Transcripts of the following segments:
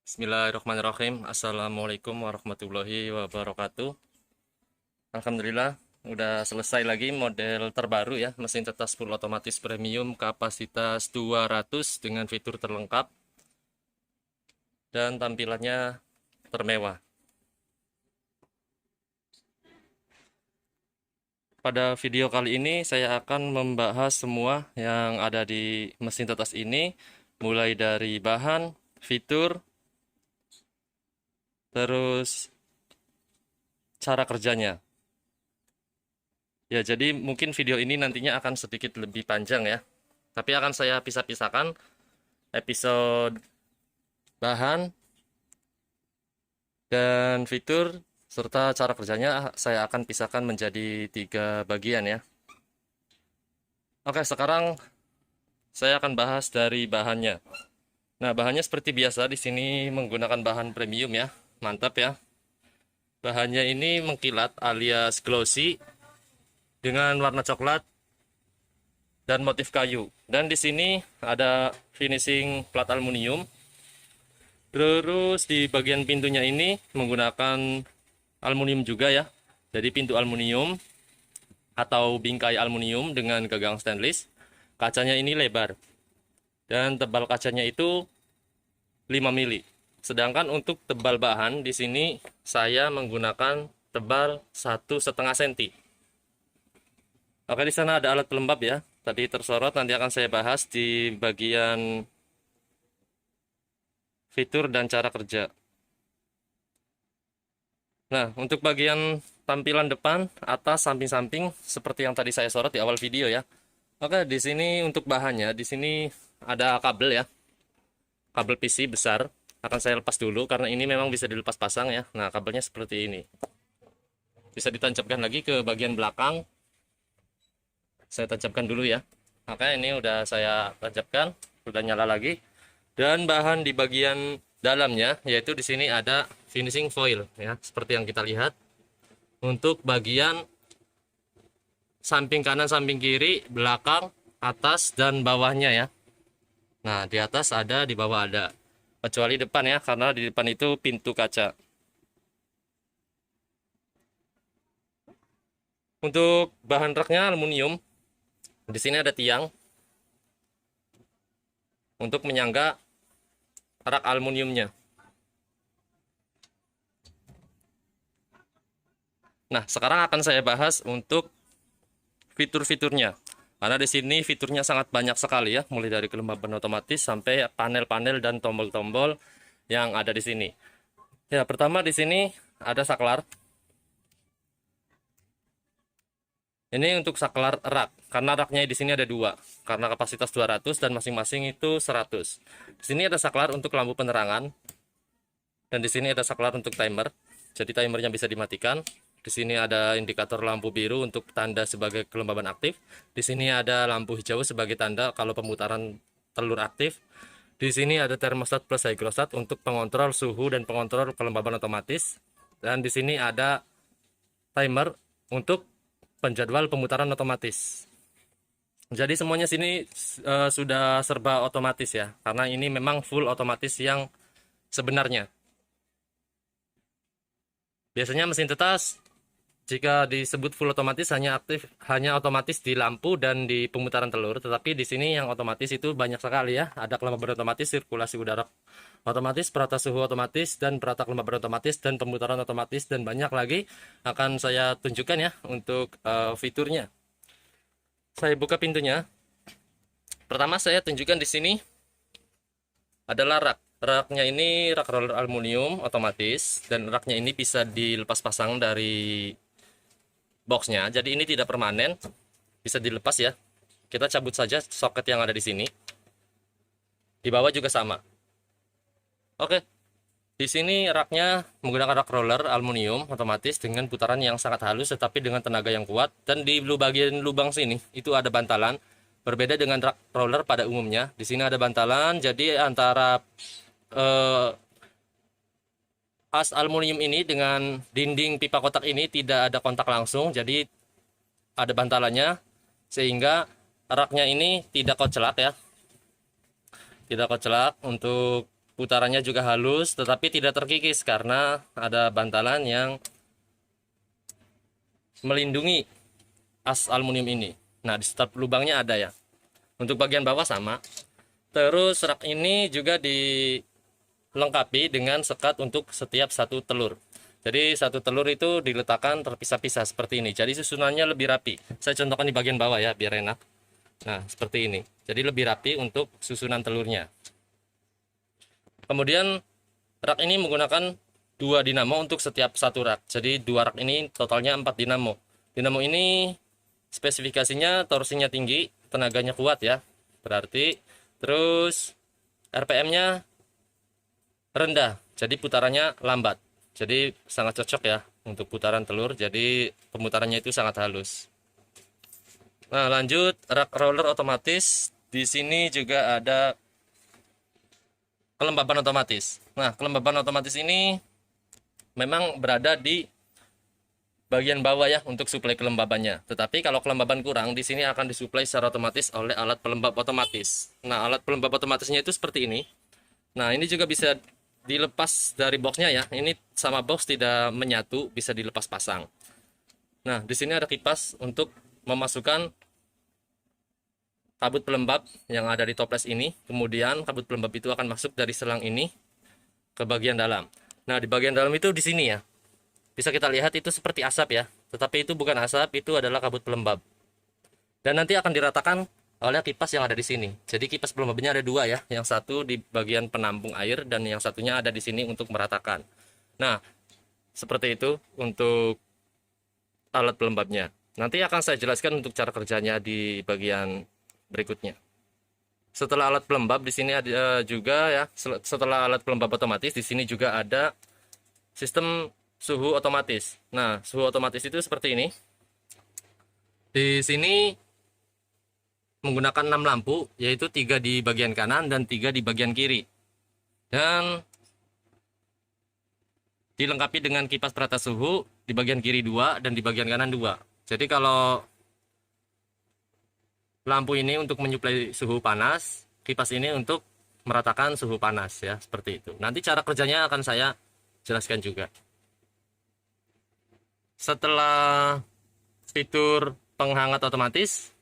Bismillahirrahmanirrahim. Assalamualaikum warahmatullahi wabarakatuh. Alhamdulillah, udah selesai lagi model terbaru ya, mesin tetas full otomatis premium kapasitas 200 dengan fitur terlengkap dan tampilannya termewah. Pada video kali ini saya akan membahas semua yang ada di mesin tetas ini, mulai dari bahan, fitur, terus cara kerjanya. Ya, jadi mungkin video ini nantinya akan sedikit lebih panjang ya. Tapi akan saya pisah-pisahkan episode bahan dan fitur serta cara kerjanya saya akan pisahkan menjadi 3 bagian ya. Oke, sekarang saya akan bahas dari bahannya. Nah, bahannya seperti biasa di sini menggunakan bahan premium ya. Mantap ya. Bahannya ini mengkilat alias glossy dengan warna coklat dan motif kayu. Dan di sini ada finishing plat aluminium. Terus di bagian pintunya ini menggunakan aluminium juga ya. Jadi pintu aluminium atau bingkai aluminium dengan gagang stainless. Kacanya ini lebar. Dan tebal kacanya itu 5 mili. Sedangkan untuk tebal bahan di sini saya menggunakan tebal 1,5 cm. Oke, di sana ada alat pelembab ya. Tadi tersorot, nanti akan saya bahas di bagian fitur dan cara kerja. Nah, untuk bagian tampilan depan, atas, samping-samping seperti yang tadi saya sorot di awal video ya. Oke, di sini untuk bahannya, di sini ada kabel ya. Kabel PC besar. Akan saya lepas dulu karena ini memang bisa dilepas pasang ya. Nah, kabelnya seperti ini. Bisa ditancapkan lagi ke bagian belakang. Saya tancapkan dulu ya. Oke, ini udah saya tancapkan, udah nyala lagi. Dan bahan di bagian dalamnya yaitu di sini ada finishing foil ya, seperti yang kita lihat. Untuk bagian samping kanan, samping kiri, belakang, atas dan bawahnya ya. Nah, di atas ada, di bawah ada. Kecuali depan ya, karena di depan itu pintu kaca. Untuk bahan raknya aluminium. Di sini ada tiang untuk menyangga rak aluminiumnya. Nah, sekarang akan saya bahas untuk fitur-fiturnya. Karena di sini fiturnya sangat banyak sekali ya, mulai dari kelembaban otomatis sampai panel-panel dan tombol-tombol yang ada di sini. Ya, pertama di sini ada saklar. Ini untuk saklar rak, karena raknya di sini ada 2, karena kapasitas 200 dan masing-masing itu 100. Di sini ada saklar untuk lampu penerangan, dan di sini ada saklar untuk timer. Jadi timernya bisa dimatikan. Di sini ada indikator lampu biru untuk tanda sebagai kelembaban aktif. Di sini ada lampu hijau sebagai tanda kalau pemutaran telur aktif. Di sini ada termostat plus hygrostat untuk pengontrol suhu dan pengontrol kelembaban otomatis. Dan di sini ada timer untuk penjadwal pemutaran otomatis. Jadi semuanya sini sudah serba otomatis ya, karena ini memang full otomatis yang sebenarnya. Biasanya mesin tetas jika disebut full otomatis hanya otomatis di lampu dan di pemutaran telur, tetapi di sini yang otomatis itu banyak sekali ya. Ada kelembaban otomatis, sirkulasi udara otomatis, perata suhu otomatis, dan perata kelembaban otomatis, dan pemutaran otomatis, dan banyak lagi akan saya tunjukkan ya untuk fiturnya. Saya buka pintunya. Pertama saya tunjukkan di sini adalah rak. Raknya ini rak roller aluminium otomatis, dan raknya ini bisa dilepas pasang dari boxnya. Jadi ini tidak permanen, bisa dilepas ya. Kita cabut saja soket yang ada di sini. Di bawah juga sama. Oke. Di sini raknya menggunakan rak roller aluminium otomatis dengan putaran yang sangat halus tetapi dengan tenaga yang kuat, dan di bagian lubang sini itu ada bantalan. Berbeda dengan rak roller pada umumnya. Di sini ada bantalan, jadi antara as aluminium ini dengan dinding pipa kotak ini tidak ada kontak langsung, jadi ada bantalannya sehingga raknya ini tidak kocelak ya. Tidak kocelak untuk putarannya juga halus tetapi tidak terkikis karena ada bantalan yang melindungi as aluminium ini. Nah, di setiap lubangnya ada ya. Untuk bagian bawah sama. Terus rak ini juga dilengkapi dengan sekat untuk setiap satu telur. Jadi satu telur itu diletakkan terpisah-pisah seperti ini. Jadi susunannya lebih rapi. Saya contohkan di bagian bawah ya biar enak. Nah, seperti ini. Jadi lebih rapi untuk susunan telurnya. Kemudian rak ini menggunakan 2 dinamo untuk setiap satu rak. Jadi 2 rak ini totalnya 4 dinamo. Dinamo ini spesifikasinya torsinya tinggi, tenaganya kuat ya. Berarti terus RPM-nya rendah. Jadi putarannya lambat. Jadi sangat cocok ya untuk putaran telur. Jadi pemutarannya itu sangat halus. Nah, lanjut rak roller otomatis. Di sini juga ada kelembaban otomatis. Nah, kelembaban otomatis ini memang berada di bagian bawah ya untuk suplai kelembabannya. Tetapi kalau kelembaban kurang, di sini akan disuplai secara otomatis oleh alat pelembab otomatis. Nah, alat pelembab otomatisnya itu seperti ini. Nah, ini juga bisa dilepas dari boxnya ya. Ini sama box tidak menyatu, bisa dilepas pasang. Nah, di sini ada kipas untuk memasukkan kabut pelembab yang ada di toples ini. Kemudian kabut pelembab itu akan masuk dari selang ini ke bagian dalam. Nah, di bagian dalam itu di sini ya. Bisa kita lihat itu seperti asap ya. Tetapi itu bukan asap, itu adalah kabut pelembab. Dan nanti akan diratakan oleh kipas yang ada di sini. Jadi kipas pelembabnya ada 2 ya. Yang satu di bagian penampung air dan yang satunya ada di sini untuk meratakan. Nah, seperti itu untuk alat pelembabnya. Nanti akan saya jelaskan untuk cara kerjanya di bagian berikutnya. Setelah alat pelembab di sini ada juga ya. Setelah alat pelembab otomatis di sini juga ada sistem suhu otomatis. Nah, suhu otomatis itu seperti ini. Di sini menggunakan 6 lampu, yaitu 3 di bagian kanan dan 3 di bagian kiri. Dan dilengkapi dengan kipas peratas suhu di bagian kiri 2 dan di bagian kanan 2. Jadi kalau lampu ini untuk menyuplai suhu panas, kipas ini untuk meratakan suhu panas ya, seperti itu. Nanti cara kerjanya akan saya jelaskan juga. Setelah fitur penghangat otomatis,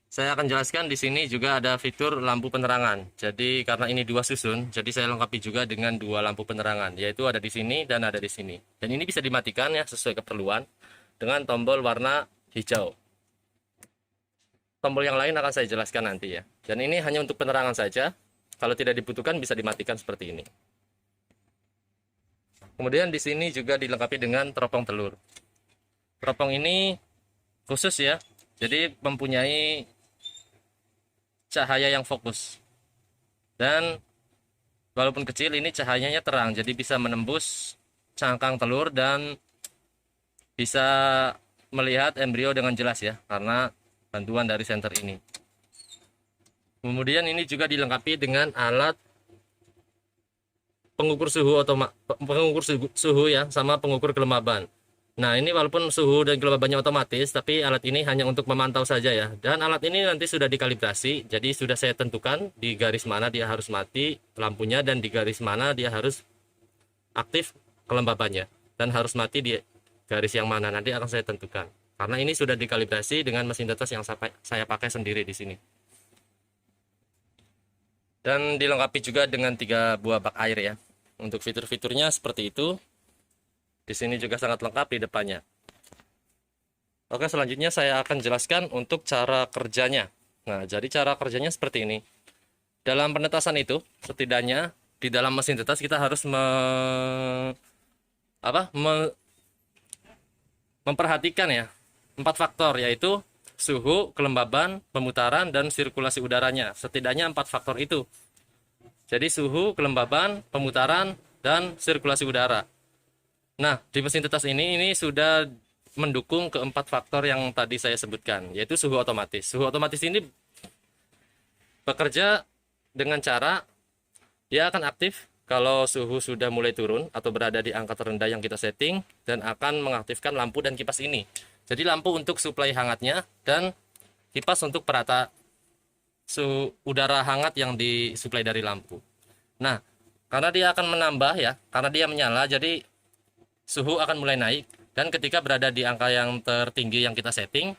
saya akan jelaskan di sini juga ada fitur lampu penerangan. Jadi karena ini 2 susun, jadi saya lengkapi juga dengan 2 lampu penerangan, yaitu ada di sini dan ada di sini. Dan ini bisa dimatikan ya sesuai keperluan dengan tombol warna hijau. Tombol yang lain akan saya jelaskan nanti ya. Dan ini hanya untuk penerangan saja. Kalau tidak dibutuhkan bisa dimatikan seperti ini. Kemudian di sini juga dilengkapi dengan teropong telur. Teropong ini khusus ya. Jadi mempunyai cahaya yang fokus. Dan walaupun kecil ini cahayanya terang, jadi bisa menembus cangkang telur dan bisa melihat embrio dengan jelas ya, karena bantuan dari senter ini. Kemudian ini juga dilengkapi dengan alat pengukur suhu ya, sama pengukur kelembaban. Nah, ini walaupun suhu dan kelembabannya otomatis, tapi alat ini hanya untuk memantau saja ya. Dan alat ini nanti sudah dikalibrasi, jadi sudah saya tentukan di garis mana dia harus mati lampunya dan di garis mana dia harus aktif kelembabannya. Dan harus mati di garis yang mana nanti akan saya tentukan. Karena ini sudah dikalibrasi dengan mesin tetes yang saya pakai sendiri di sini. Dan dilengkapi juga dengan 3 buah bak air ya. Untuk fitur-fiturnya seperti itu. Di sini juga sangat lengkap di depannya. Oke, selanjutnya saya akan jelaskan untuk cara kerjanya. Nah, jadi cara kerjanya seperti ini. Dalam penetasan itu, setidaknya di dalam mesin tetes kita harus memperhatikan ya 4 faktor, yaitu suhu, kelembaban, pemutaran, dan sirkulasi udaranya. Setidaknya 4 faktor itu. Jadi suhu, kelembaban, pemutaran, dan sirkulasi udara. Nah, di mesin tetes ini sudah mendukung keempat faktor yang tadi saya sebutkan, yaitu suhu otomatis. Suhu otomatis ini bekerja dengan cara dia akan aktif kalau suhu sudah mulai turun atau berada di angka terendah yang kita setting, dan akan mengaktifkan lampu dan kipas ini. Jadi lampu untuk suplai hangatnya dan kipas untuk perata suhu udara hangat yang disuplai dari lampu. Nah, karena dia akan menambah ya, karena dia menyala, jadi suhu akan mulai naik. Dan ketika berada di angka yang tertinggi yang kita setting,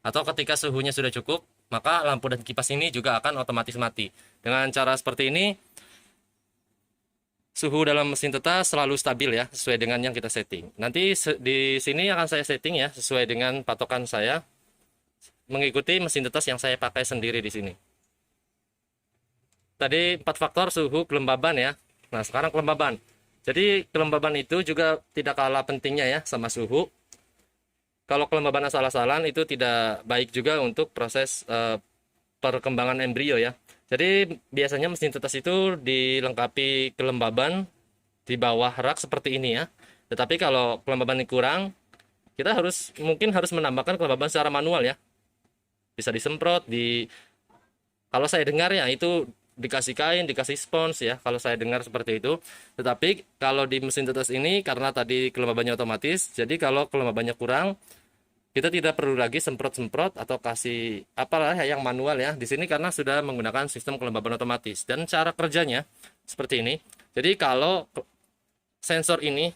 atau ketika suhunya sudah cukup, maka lampu dan kipas ini juga akan otomatis mati. Dengan cara seperti ini, suhu dalam mesin tetas selalu stabil ya, sesuai dengan yang kita setting. Nanti di sini akan saya setting ya, sesuai dengan patokan saya, mengikuti mesin tetas yang saya pakai sendiri di sini. Tadi 4 faktor suhu, kelembaban ya. Nah, sekarang kelembaban. Jadi kelembaban itu juga tidak kalah pentingnya ya sama suhu. Kalau kelembaban asal-asalan itu tidak baik juga untuk proses perkembangan embrio ya. Jadi biasanya mesin tetas itu dilengkapi kelembaban di bawah rak seperti ini ya. Tetapi kalau kelembaban ini kurang, kita mungkin harus menambahkan kelembaban secara manual ya. Bisa disemprot, kalau saya dengar ya itu dikasih kain, dikasih spons ya, kalau saya dengar seperti itu. Tetapi kalau di mesin tetes ini karena tadi kelembabannya otomatis, jadi kalau kelembabannya kurang, kita tidak perlu lagi semprot-semprot atau kasih apalah yang manual ya. Di sini karena sudah menggunakan sistem kelembaban otomatis dan cara kerjanya seperti ini. Jadi kalau sensor ini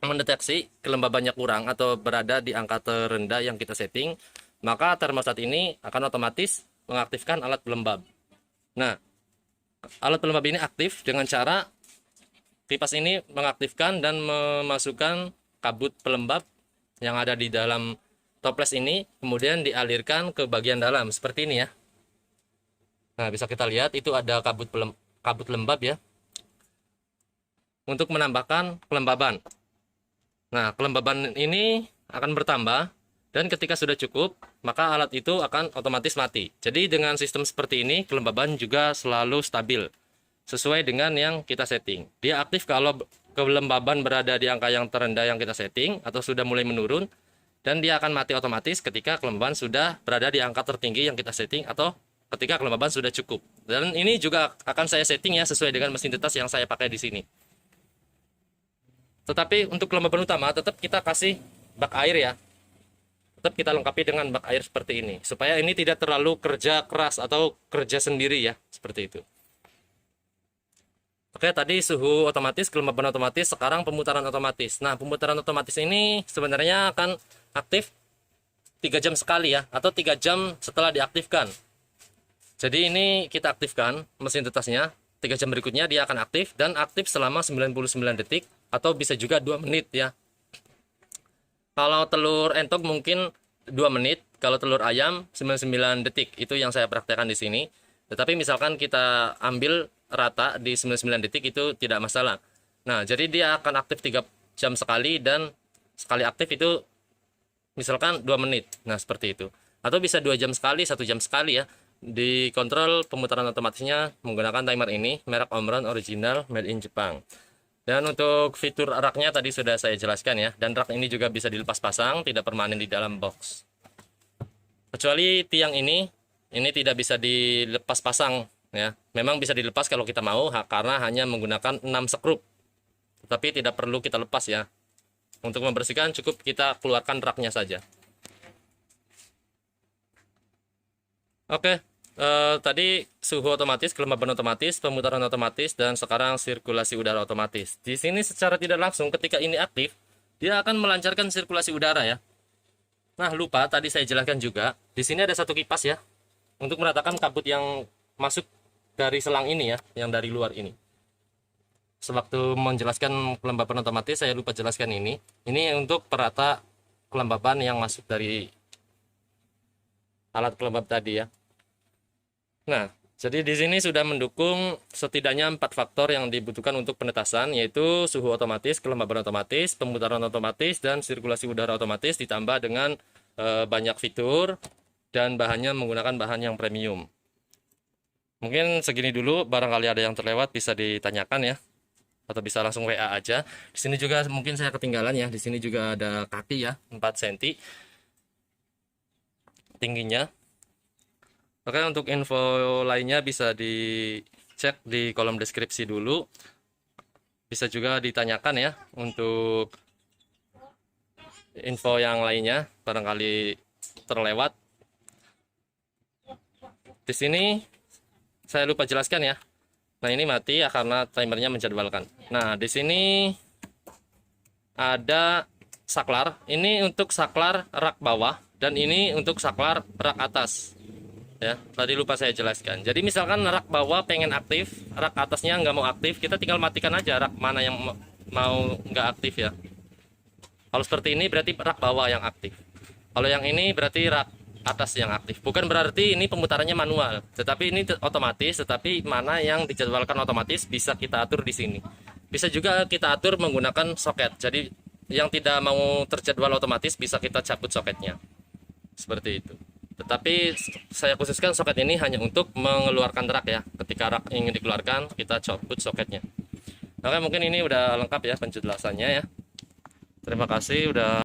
mendeteksi kelembabannya kurang atau berada di angka terendah yang kita setting, maka termostat ini akan otomatis mengaktifkan alat pelembab. Nah, alat pelembab ini aktif dengan cara kipas ini mengaktifkan dan memasukkan kabut pelembab yang ada di dalam toples ini, kemudian dialirkan ke bagian dalam seperti ini ya. Nah, bisa kita lihat itu ada kabut lembab ya, untuk menambahkan kelembaban. Nah, kelembaban ini akan bertambah dan ketika sudah cukup, maka alat itu akan otomatis mati. Jadi dengan sistem seperti ini, kelembaban juga selalu stabil sesuai dengan yang kita setting. Dia aktif kalau kelembaban berada di angka yang terendah yang kita setting atau sudah mulai menurun, dan dia akan mati otomatis ketika kelembaban sudah berada di angka tertinggi yang kita setting atau ketika kelembaban sudah cukup. Dan ini juga akan saya setting ya sesuai dengan mesin tetas yang saya pakai di sini. Tetapi untuk kelembaban utama tetap kita kasih bak air ya. Tetap kita lengkapi dengan bak air seperti ini supaya ini tidak terlalu kerja keras atau kerja sendiri ya, seperti itu. Oke, tadi suhu otomatis, kelembaban otomatis, sekarang pemutaran otomatis. Nah, pemutaran otomatis ini sebenarnya akan aktif 3 jam sekali ya, atau 3 jam setelah diaktifkan. Jadi ini kita aktifkan mesin tetasnya, 3 jam berikutnya dia akan aktif, dan aktif selama 99 detik, atau bisa juga 2 menit ya. Kalau telur entok mungkin 2 menit, kalau telur ayam 99 detik, itu yang saya praktekkan di sini. Tetapi misalkan kita ambil rata di 99 detik itu tidak masalah. Nah, jadi dia akan aktif 3 jam sekali dan sekali aktif itu misalkan 2 menit. Nah, seperti itu. Atau bisa 2 jam sekali, 1 jam sekali ya. Dikontrol pemutaran otomatisnya menggunakan timer ini, merek Omron original made in Jepang. Dan untuk fitur raknya tadi sudah saya jelaskan ya. Dan rak ini juga bisa dilepas pasang, tidak permanen di dalam box. Kecuali tiang ini tidak bisa dilepas pasang ya. Memang bisa dilepas kalau kita mau karena hanya menggunakan 6 skrup. Tetapi tidak perlu kita lepas ya. Untuk membersihkan cukup kita keluarkan raknya saja. Oke, tadi suhu otomatis, kelembaban otomatis, pemutaran otomatis, dan sekarang sirkulasi udara otomatis. Di sini secara tidak langsung ketika ini aktif, dia akan melancarkan sirkulasi udara ya. Nah, lupa tadi saya jelaskan juga. Di sini ada satu kipas ya, untuk meratakan kabut yang masuk dari selang ini ya, yang dari luar ini. Sewaktu menjelaskan kelembaban otomatis, saya lupa jelaskan ini. Ini untuk perata kelembaban yang masuk dari alat pelembab tadi ya. Nah, jadi di sini sudah mendukung setidaknya 4 faktor yang dibutuhkan untuk penetasan, yaitu suhu otomatis, kelembaban otomatis, pemutaran otomatis, dan sirkulasi udara otomatis, ditambah dengan banyak fitur dan bahannya menggunakan bahan yang premium. Mungkin segini dulu, barangkali ada yang terlewat bisa ditanyakan ya, atau bisa langsung WA aja. Di sini juga mungkin saya ketinggalan ya. Di sini juga ada kaki ya, 4 cm tingginya. Oke, untuk info lainnya bisa dicek di kolom deskripsi dulu. Bisa juga ditanyakan ya untuk info yang lainnya, barangkali terlewat. Di sini saya lupa jelaskan ya. Nah, ini mati ya karena timernya menjadwalkan. Nah, di sini ada saklar. Ini untuk saklar rak bawah dan ini untuk saklar rak atas. Ya, tadi lupa saya jelaskan. Jadi misalkan rak bawah pengen aktif, rak atasnya nggak mau aktif, kita tinggal matikan aja rak mana yang mau nggak aktif ya. Kalau seperti ini berarti rak bawah yang aktif. Kalau yang ini berarti rak atas yang aktif. Bukan berarti ini pemutarannya manual, tetapi ini otomatis, tetapi mana yang dijadwalkan otomatis bisa kita atur di sini. Bisa juga kita atur menggunakan soket. Jadi yang tidak mau terjadwal otomatis bisa kita cabut soketnya. Seperti itu. Tetapi saya khususkan soket ini hanya untuk mengeluarkan rak ya. Ketika rak ingin dikeluarkan, kita cabut soketnya. Oke, mungkin ini udah lengkap ya penjelasannya ya. Terima kasih udah